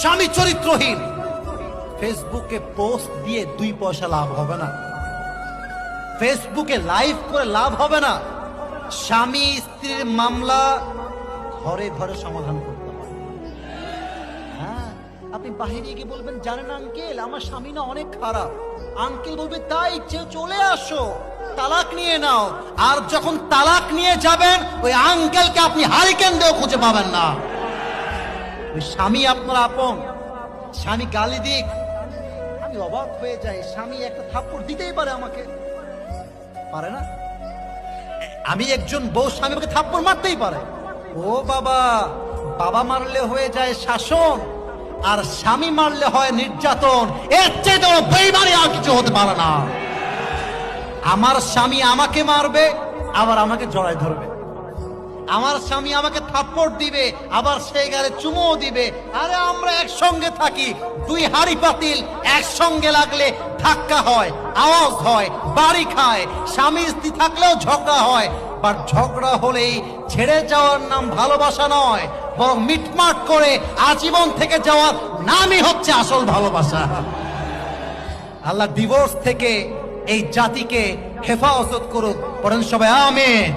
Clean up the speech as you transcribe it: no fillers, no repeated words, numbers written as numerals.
স্বামী চরিত্রহীন, ফেসবুকে পোস্ট দিয়ে 2 পয়সা লাভ হবে না, ফেসবুকে লাইভ করে লাভ হবে না। স্বামী স্ত্রীর মামলা ঘরে ঘরে সমাধান করতে হবে। হ্যাঁ, আপনি বাহিরে গিয়ে বলবেন, জানেন আঙ্কেল আমার স্বামী না অনেক খারাপ, আঙ্কেল বলবে তাই চলে আসো তালাক নিয়ে নাও। আর যখন তালাক নিয়ে যাবেন ওই আঙ্কেলকে আপনি হারিকেন দিয়েও খুঁজে পাবেন না। ওই স্বামী আপনার আপন, স্বামী গালি দিক, আমি অবাক হয়ে যাই, স্বামী একটা থাপ্পড় দিতেই পারে আমাকে, পারে না? আমি একজন বউ, স্বামী আমাকে থাপ্পড় মারতেই পারে। ও বাবা, বাবা মারলে হয়ে যায় শাসন, আর স্বামী মারলে হয় নির্যাতন। এর চেয়ে তো বেঈমানি আর কিছু হতে পারে না। আমার স্বামী আমাকে মারবে, আবার আমাকে জড়ায় ধরবে। আমার স্বামী আমাকে থাপ্পড় দিবে, আবার সেই গালে চুমুও দিবে। আরে আমরা একসঙ্গে থাকি, 2 হাঁড়ি পাতিল একসঙ্গে লাগলে ধাক্কা হয়, আওয়াজ হয়, বাড়ি খায়। স্বামী স্ত্রী থাকলেও ঝগড়া হয়, বাট ঝগড়া হলেই ছেড়ে যাওয়ার নাম ভালোবাসা নয়, বরং মিটমাট করে আজীবন থেকে যাওয়ার নামই হচ্ছে আসল ভালোবাসা। আল্লাহ ডিভোর্স থেকে এই জাতিকে হেফাজত করুক। পড়েন সবাই আমিন।